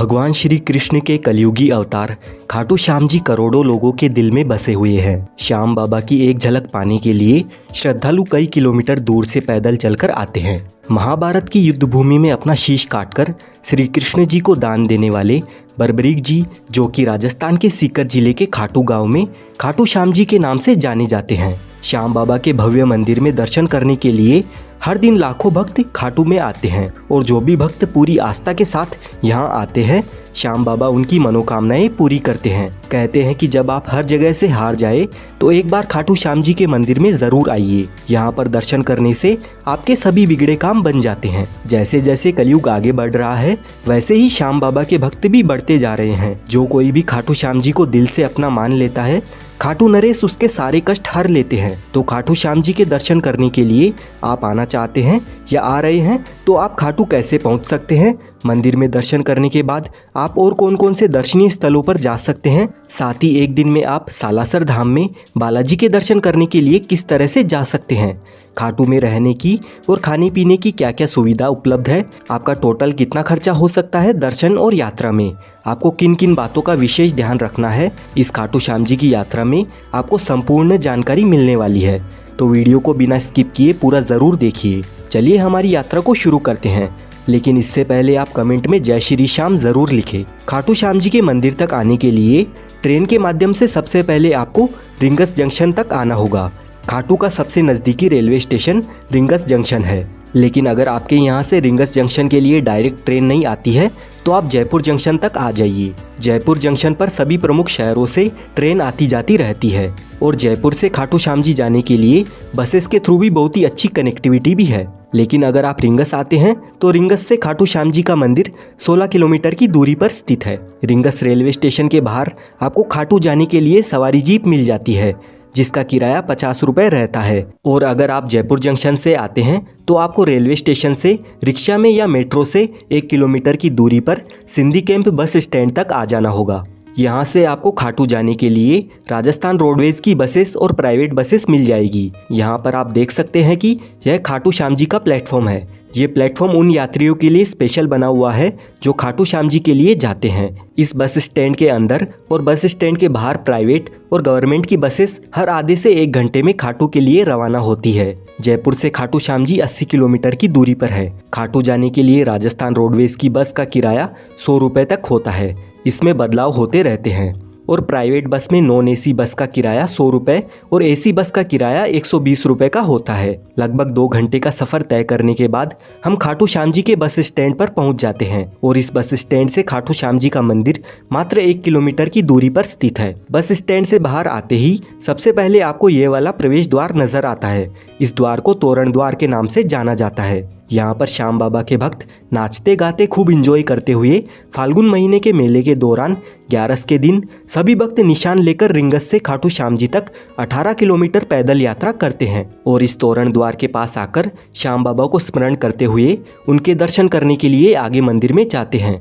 भगवान श्री कृष्ण के कलयुगी अवतार खाटू श्याम जी करोड़ों लोगों के दिल में बसे हुए हैं। श्याम बाबा की एक झलक पाने के लिए श्रद्धालु कई किलोमीटर दूर से पैदल चलकर आते हैं। महाभारत की युद्ध भूमि में अपना शीश काटकर श्री कृष्ण जी को दान देने वाले बर्बरीक जी, जो कि राजस्थान के सीकर जिले के खाटू गांव में खाटू श्याम जी के नाम से जाने जाते हैं। श्याम बाबा के भव्य मंदिर में दर्शन करने के लिए हर दिन लाखों भक्त खाटू में आते हैं और जो भी भक्त पूरी आस्था के साथ यहाँ आते हैं, श्याम बाबा उनकी मनोकामनाएं पूरी करते हैं। कहते हैं कि जब आप हर जगह से हार जाए तो एक बार खाटू श्याम जी के मंदिर में जरूर आइए। यहाँ पर दर्शन करने से आपके सभी बिगड़े काम बन जाते हैं। जैसे जैसे कलयुग आगे बढ़ रहा है, वैसे ही श्याम बाबा के भक्त भी बढ़ते जा रहे हैं। जो कोई भी खाटू श्याम जी को दिल से अपना मान लेता है, खाटू नरेश उसके सारे कष्ट हर लेते हैं। तो खाटू श्याम जी के दर्शन करने के लिए आप आना चाहते हैं या आ रहे हैं तो आप खाटू कैसे पहुंच सकते हैं? मंदिर में दर्शन करने के बाद आप और कौन कौन से दर्शनीय स्थलों पर जा सकते हैं? साथ ही एक दिन में आप सालासर धाम में बालाजी के दर्शन करने के लिए किस तरह से जा सकते हैं? खाटू में रहने की और खाने पीने की क्या क्या सुविधा उपलब्ध है? आपका टोटल कितना खर्चा हो सकता है दर्शन और यात्रा में? आपको किन किन बातों का विशेष ध्यान रखना है? इस खाटू श्याम जी की यात्रा में आपको संपूर्ण जानकारी मिलने वाली है, तो वीडियो को बिना स्किप किए पूरा ज़रूर देखिए। चलिए हमारी यात्रा को शुरू करते हैं, लेकिन इससे पहले आप कमेंट में जय श्री श्याम ज़रूर लिखें। खाटू श्याम जी के मंदिर तक आने के लिए ट्रेन के माध्यम से सबसे पहले आपको रिंगस जंक्शन तक आना होगा। खाटू का सबसे नज़दीकी रेलवे स्टेशन रिंगस जंक्शन है, लेकिन अगर आपके यहाँ से रिंगस जंक्शन के लिए डायरेक्ट ट्रेन नहीं आती है तो आप जयपुर जंक्शन तक आ जाइए। जयपुर जंक्शन पर सभी प्रमुख शहरों से ट्रेन आती जाती रहती है और जयपुर से खाटू श्याम जी जाने के लिए बसेस के थ्रू भी बहुत ही अच्छी कनेक्टिविटी भी है। लेकिन अगर आप रिंगस आते हैं तो रिंगस से खाटू श्याम जी का मंदिर 16 किलोमीटर की दूरी पर स्थित है। रिंगस रेलवे स्टेशन के बाहर आपको खाटू जाने के लिए सवारी जीप मिल जाती है, जिसका किराया 50 रुपये रहता है। और अगर आप जयपुर जंक्शन से आते हैं तो आपको रेलवे स्टेशन से रिक्शा में या मेट्रो से 1 किलोमीटर की दूरी पर सिंधी कैंप बस स्टैंड तक आ जाना होगा। यहाँ से आपको खाटू जाने के लिए राजस्थान रोडवेज की बसेस और प्राइवेट बसेस मिल जाएगी। यहाँ पर आप देख सकते हैं कि यह खाटू श्याम जी का प्लेटफॉर्म है। ये प्लेटफॉर्म उन यात्रियों के लिए स्पेशल बना हुआ है जो खाटू श्याम जी के लिए जाते हैं। इस बस स्टैंड के अंदर और बस स्टैंड के बाहर प्राइवेट और गवर्नमेंट की बसेस हर आधे से 1 घंटे में खाटू के लिए रवाना होती है। जयपुर से खाटू श्याम जी 80 किलोमीटर की दूरी पर है। खाटू जाने के लिए राजस्थान रोडवेज की बस का किराया 100 रुपये तक होता है। इसमें बदलाव होते रहते हैं और प्राइवेट बस में नॉन एसी बस का किराया 100 रुपये और एसी बस का किराया 120 रुपये का होता है। लगभग 2 घंटे का सफ़र तय करने के बाद हम खाटू श्याम जी के बस स्टैंड पर पहुंच जाते हैं और इस बस स्टैंड से खाटू श्याम जी का मंदिर मात्र 1 किलोमीटर की दूरी पर स्थित है। बस स्टैंड से बाहर आते ही सबसे पहले आपको ये वाला प्रवेश द्वार नजर आता है। इस द्वार को तोरण द्वार के नाम से जाना जाता है। यहाँ पर श्याम बाबा के भक्त नाचते गाते खूब एंजॉय करते हुए फाल्गुन महीने के मेले के दौरान 11 के दिन सभी भक्त निशान लेकर रिंगस से खाटू श्याम जी तक 18 किलोमीटर पैदल यात्रा करते हैं और इस तोरण द्वार के पास आकर श्याम बाबा को स्मरण करते हुए उनके दर्शन करने के लिए आगे मंदिर में जाते हैं।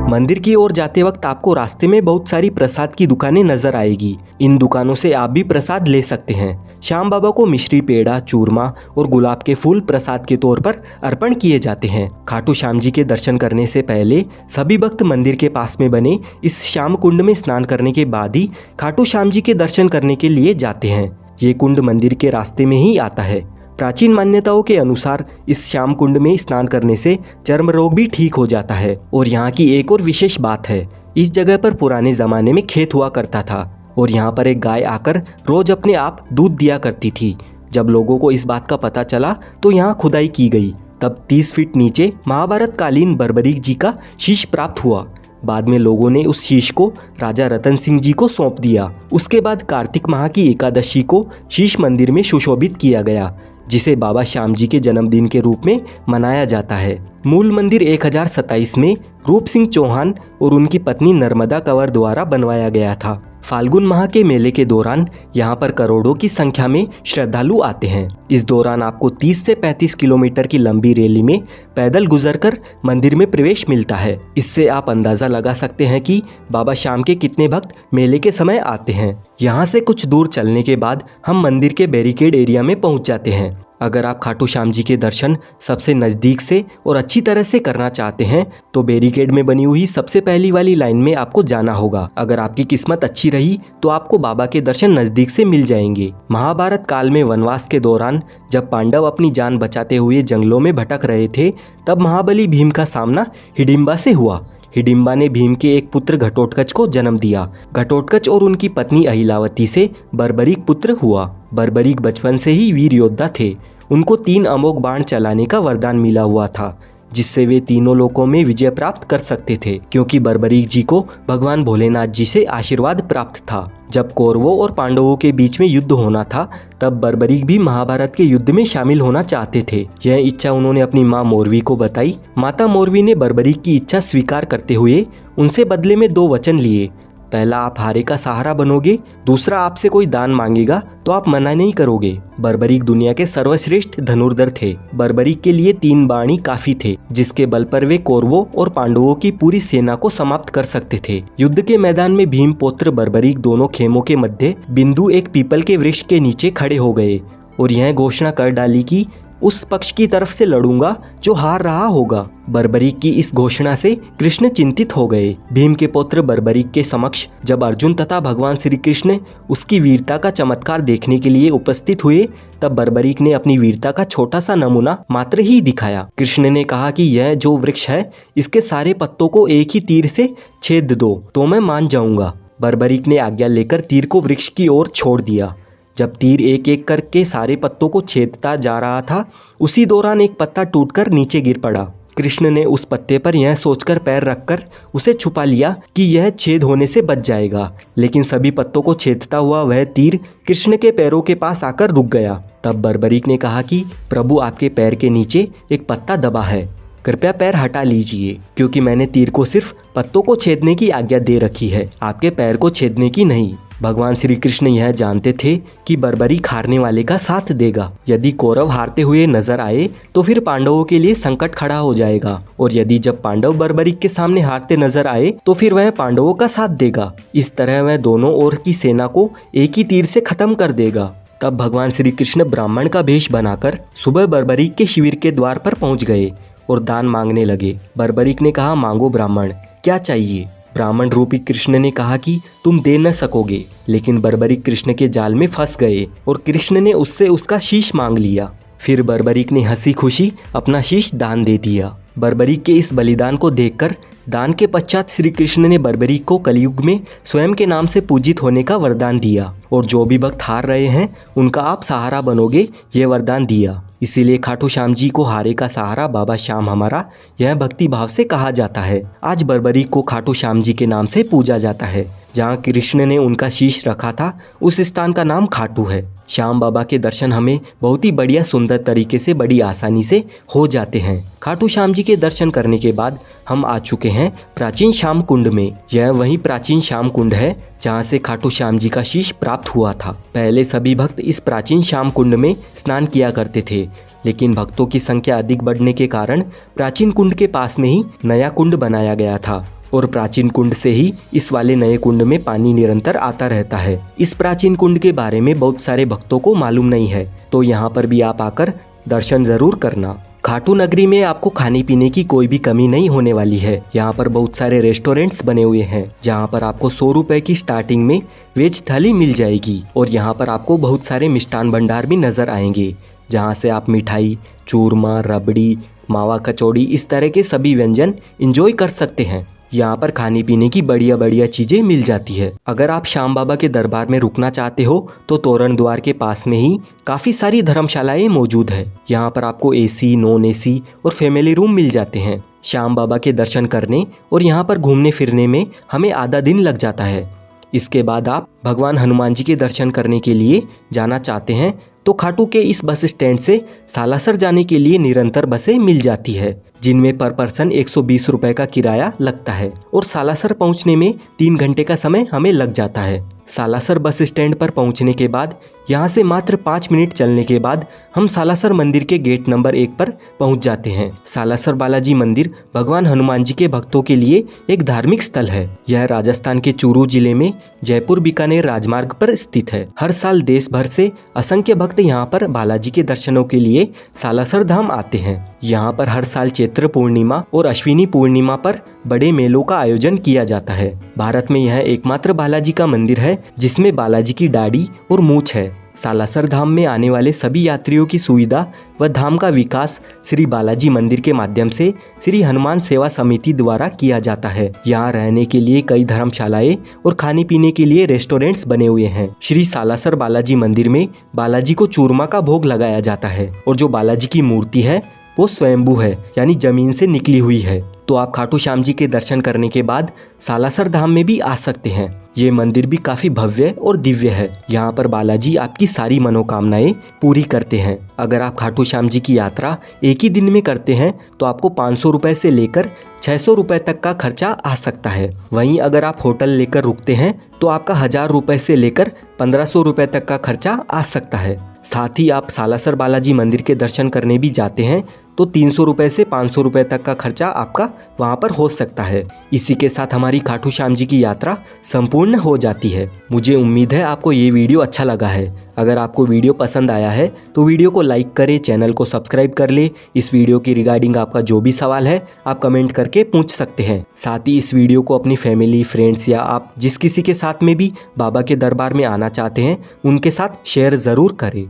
मंदिर की ओर जाते वक्त आपको रास्ते में बहुत सारी प्रसाद की दुकानें नजर आएगी। इन दुकानों से आप भी प्रसाद ले सकते हैं। श्याम बाबा को मिश्री, पेड़ा, चूरमा और गुलाब के फूल प्रसाद के तौर पर अर्पण किए जाते हैं। खाटू श्याम जी के दर्शन करने से पहले सभी भक्त मंदिर के पास में बने इस श्याम कुंड में स्नान करने के बाद ही खाटू श्याम जी के दर्शन करने के लिए जाते हैं। ये कुंड मंदिर के रास्ते में ही आता है। प्राचीन मान्यताओं के अनुसार इस श्याम कुंड में स्नान करने से चर्म रोग भी ठीक हो जाता है। और यहाँ की एक और विशेष बात है, इस जगह पर पुराने ज़माने में खेत हुआ करता था और यहाँ पर एक गाय आकर रोज अपने आप दूध दिया करती थी। जब लोगों को इस बात का पता चला तो यहाँ खुदाई की गई। तब 30 फीट नीचे महाभारत कालीन बर्बरीक जी का शीश प्राप्त हुआ। बाद में लोगों ने उस शीश को राजा रतन सिंह जी को सौंप दिया। उसके बाद कार्तिक माह की एकादशी को शीश मंदिर में सुशोभित किया गया, जिसे बाबा श्याम जी के जन्मदिन के रूप में मनाया जाता है। मूल मंदिर 1027 में रूप सिंह चौहान और उनकी पत्नी नर्मदा कंवर द्वारा बनवाया गया था। फाल्गुन माह के मेले के दौरान यहाँ पर करोड़ों की संख्या में श्रद्धालु आते हैं। इस दौरान आपको 30 से 35 किलोमीटर की लंबी रैली में पैदल गुजरकर मंदिर में प्रवेश मिलता है। इससे आप अंदाज़ा लगा सकते हैं कि बाबा श्याम के कितने भक्त मेले के समय आते हैं। यहाँ से कुछ दूर चलने के बाद हम मंदिर के बैरिकेड एरिया में पहुँच जाते हैं। अगर आप खाटू श्याम जी के दर्शन सबसे नज़दीक से और अच्छी तरह से करना चाहते हैं तो बैरिकेड में बनी हुई सबसे पहली वाली लाइन में आपको जाना होगा। अगर आपकी किस्मत अच्छी रही तो आपको बाबा के दर्शन नज़दीक से मिल जाएंगे। महाभारत काल में वनवास के दौरान जब पांडव अपनी जान बचाते हुए जंगलों में भटक रहे थे, तब महाबली भीम का सामना हिडिंबा से हुआ। हिडिंबा ने भीम के एक पुत्र घटोत्कच को जन्म दिया। घटोत्कच और उनकी पत्नी अहिलावती से बर्बरीक पुत्र हुआ। बर्बरीक बचपन से ही वीर योद्धा थे। उनको 3 अमोघ बाण चलाने का वरदान मिला हुआ था, जिससे वे तीनों लोकों में विजय प्राप्त कर सकते थे, क्योंकि बर्बरीक जी को भगवान भोलेनाथ जी से आशीर्वाद प्राप्त था। जब कौरवों और पांडवों के बीच में युद्ध होना था, तब बर्बरीक भी महाभारत के युद्ध में शामिल होना चाहते थे। यह इच्छा उन्होंने अपनी माँ मोरवी को बताई। माता मोरवी ने बर्बरीक की इच्छा स्वीकार करते हुए उनसे बदले में 2 वचन लिए। पहला, आप हारे का सहारा बनोगे। दूसरा, आपसे कोई दान मांगेगा तो आप मना नहीं करोगे। बर्बरीक दुनिया के सर्वश्रेष्ठ धनुर्धर थे। बर्बरीक के लिए 3 बाण ही काफी थे, जिसके बल पर वे कौरवों और पांडवों की पूरी सेना को समाप्त कर सकते थे। युद्ध के मैदान में भीम पौत्र बर्बरीक दोनों खेमों के मध्य बिंदु एक पीपल के वृक्ष के नीचे खड़े हो गए और यह घोषणा कर डाली कि उस पक्ष की तरफ से लड़ूंगा जो हार रहा होगा। बर्बरीक की इस घोषणा से कृष्ण चिंतित हो गए। भीम के पुत्र बर्बरीक के समक्ष जब अर्जुन तथा भगवान श्री कृष्ण उसकी वीरता का चमत्कार देखने के लिए उपस्थित हुए, तब बर्बरीक ने अपनी वीरता का छोटा सा नमूना मात्र ही दिखाया। कृष्ण ने कहा कि यह जो वृक्ष है, इसके सारे पत्तों को एक ही तीर से छेद दो तो मैं मान जाऊंगा। बर्बरीक ने आज्ञा लेकर तीर को वृक्ष की ओर छोड़ दिया। जब तीर एक एक करके सारे पत्तों को छेदता जा रहा था, उसी दौरान एक पत्ता टूटकर नीचे गिर पड़ा। कृष्ण ने उस पत्ते पर यह सोचकर पैर रखकर उसे छुपा लिया कि यह छेद होने से बच जाएगा, लेकिन सभी पत्तों को छेदता हुआ वह तीर कृष्ण के पैरों के पास आकर रुक गया। तब बर्बरीक ने कहा कि प्रभु, आपके पैर के नीचे एक पत्ता दबा है, कृपया पैर हटा लीजिए, क्योंकि मैंने तीर को सिर्फ पत्तों को छेदने की आज्ञा दे रखी है, आपके पैर को छेदने की नहीं। भगवान श्री कृष्ण यह जानते थे कि बर्बरीक हारने वाले का साथ देगा। यदि कौरव हारते हुए नजर आए तो फिर पांडवों के लिए संकट खड़ा हो जाएगा, और यदि जब पांडव बर्बरीक के सामने हारते नजर आए तो फिर वह पांडवों का साथ देगा। इस तरह वह दोनों ओर की सेना को एक ही तीर से खत्म कर देगा। तब भगवान श्री कृष्ण ब्राह्मण का भेष बनाकर सुबह बर्बरीक के शिविर के द्वार पर पहुंच गए और दान मांगने लगे। बर्बरीक ने कहा, मांगो ब्राह्मण, क्या चाहिए? ब्राह्मण रूपी कृष्ण ने कहा कि तुम दे न सकोगे, लेकिन बर्बरीक कृष्ण के जाल में फंस गए और कृष्ण ने उससे उसका शीश मांग लिया। फिर बर्बरीक ने हंसी खुशी अपना शीश दान दे दिया। बर्बरीक के इस बलिदान को देखकर दान के पश्चात श्री कृष्ण ने बर्बरीक को कलयुग में स्वयं के नाम से पूजित होने का वरदान दिया, और जो भी भक्त हार रहे हैं उनका आप सहारा बनोगे, ये वरदान दिया। इसीलिए खाटू श्याम जी को हारे का सहारा बाबा श्याम हमारा, यह भक्ति भाव से कहा जाता है। आज बर्बरीक को खाटू श्याम जी के नाम से पूजा जाता है। जहाँ कृष्ण ने उनका शीश रखा था, उस स्थान का नाम खाटू है। श्याम बाबा के दर्शन हमें बहुत ही बढ़िया सुंदर तरीके से बड़ी आसानी से हो जाते हैं। खाटू श्याम जी के दर्शन करने के बाद हम आ चुके हैं प्राचीन श्याम कुंड में। यह वही प्राचीन श्याम कुंड है जहाँ से खाटू श्याम जी का शीश प्राप्त हुआ था। पहले सभी भक्त इस प्राचीन श्याम कुंड में स्नान किया करते थे, लेकिन भक्तों की संख्या अधिक बढ़ने के कारण प्राचीन कुंड के पास में ही नया कुंड बनाया गया था, और प्राचीन कुंड से ही इस वाले नए कुंड में पानी निरंतर आता रहता है। इस प्राचीन कुंड के बारे में बहुत सारे भक्तों को मालूम नहीं है, तो यहाँ पर भी आप आकर दर्शन जरूर करना। खाटू नगरी में आपको खाने पीने की कोई भी कमी नहीं होने वाली है। यहाँ पर बहुत सारे रेस्टोरेंट्स बने हुए हैं, जहाँ पर आपको 100 रुपए की स्टार्टिंग में वेज थाली मिल जाएगी, और यहाँ पर आपको बहुत सारे मिष्ठान भंडार भी नजर आएंगे, जहाँ से आप मिठाई, चूरमा, रबड़ी, मावा कचौड़ी, इस तरह के सभी व्यंजन इंजॉय कर सकते हैं। यहाँ पर खाने पीने की बढ़िया बढ़िया चीजें मिल जाती है। अगर आप श्याम बाबा के दरबार में रुकना चाहते हो तो तोरण द्वार के पास में ही काफी सारी धर्मशालाएं मौजूद है। यहाँ पर आपको एसी, नॉन एसी और फैमिली रूम मिल जाते हैं। श्याम बाबा के दर्शन करने और यहाँ पर घूमने फिरने में हमें आधा दिन लग जाता है। इसके बाद आप भगवान हनुमान जी के दर्शन करने के लिए जाना चाहते हैं तो खाटू के इस बस स्टैंड से सालासर जाने के लिए निरंतर बसें मिल जाती है, जिनमें पर पर्सन 120 रुपए का किराया लगता है, और सालासर पहुंचने में 3 घंटे का समय हमें लग जाता है। सालासर बस स्टैंड पर पहुंचने के बाद यहाँ से मात्र 5 मिनट चलने के बाद हम सालासर मंदिर के गेट नंबर 1 पर पहुँच जाते हैं। सालासर बालाजी मंदिर भगवान हनुमान जी के भक्तों के लिए एक धार्मिक स्थल है। यह राजस्थान के चूरू जिले में जयपुर बीकानेर राजमार्ग पर स्थित है। हर साल देश भर से असंख्य भक्त यहाँ पर बालाजी के दर्शनों के लिए सालासर धाम आते हैं। यहाँ पर हर साल चैत्र पूर्णिमा और अश्विनी पूर्णिमा पर बड़े मेलों का आयोजन किया जाता है। भारत में यह एकमात्र बालाजी का मंदिर है जिसमें बालाजी की दाढ़ी और मूंछ है। सालासर धाम में आने वाले सभी यात्रियों की सुविधा व धाम का विकास श्री बालाजी मंदिर के माध्यम से श्री हनुमान सेवा समिति द्वारा किया जाता है। यहाँ रहने के लिए कई धर्मशालाएं और खाने पीने के लिए रेस्टोरेंट्स बने हुए हैं। श्री सालासर बालाजी मंदिर में बालाजी को चूरमा का भोग लगाया जाता है और जो बालाजी की मूर्ति है वो स्वयंभू है, यानी जमीन से निकली हुई है। तो आप खाटू श्याम जी के दर्शन करने के बाद सालासर धाम में भी आ सकते हैं। ये मंदिर भी काफी भव्य और दिव्य है। यहाँ पर बालाजी आपकी सारी मनोकामनाएं पूरी करते हैं। अगर आप खाटू श्याम जी की यात्रा एक ही दिन में करते हैं तो आपको 500 रुपए से लेकर 600 रुपए तक का खर्चा आ सकता है। वहीं अगर आप होटल लेकर रुकते हैं तो आपका 1000 रुपए से लेकर 1500 रुपए तक का खर्चा आ सकता है। साथ ही आप सालासर बालाजी मंदिर के दर्शन करने भी जाते हैं तो 300 रुपए से 500 रुपए तक का खर्चा आपका वहां पर हो सकता है। इसी के साथ हमारी खाटू श्याम जी की यात्रा संपूर्ण हो जाती है। मुझे उम्मीद है आपको ये वीडियो अच्छा लगा है। अगर आपको वीडियो पसंद आया है तो वीडियो को लाइक करें, चैनल को सब्सक्राइब कर ले। इस वीडियो की रिगार्डिंग आपका जो भी सवाल है आप कमेंट करके पूछ सकते हैं। साथ ही इस वीडियो को अपनी फैमिली, फ्रेंड्स या आप जिस किसी के साथ में भी बाबा के दरबार में आना चाहते हैं उनके साथ शेयर ज़रूर करें।